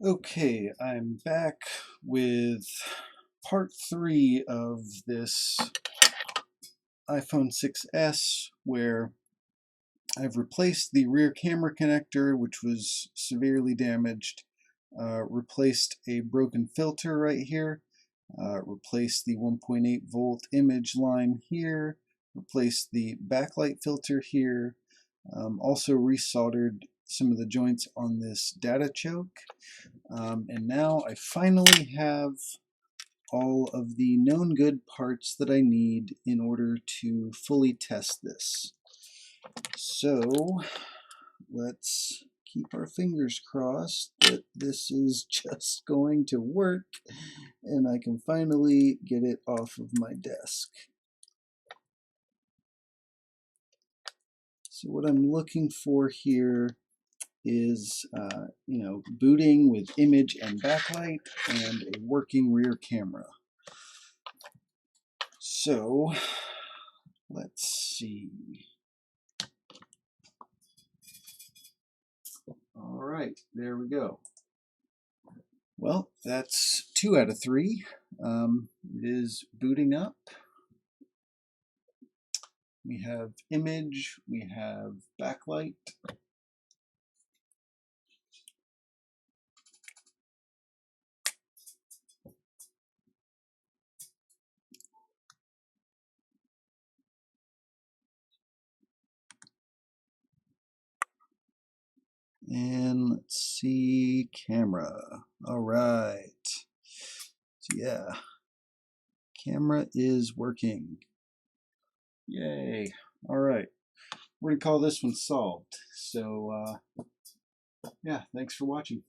Okay, I'm back with part 3 of this iPhone 6s where I've replaced the rear camera connector, which was severely damaged, replaced a broken filter right here, replaced the 1.8 volt image line here, replaced the backlight filter here, also resoldered some of the joints on this data choke. And now I finally have all of the known good parts that I need in order to fully test this. So let's keep our fingers crossed that this is just going to work and I can finally get it off of my desk. So what I'm looking for here is booting with image and backlight and a working rear camera. So let's see. All right, there we go. Well, that's 2 out of 3. It is booting up. We have image, we have backlight. And let's see, camera. All right. So yeah, camera is working. Yay. All right. We're going to call this one solved. So yeah, thanks for watching.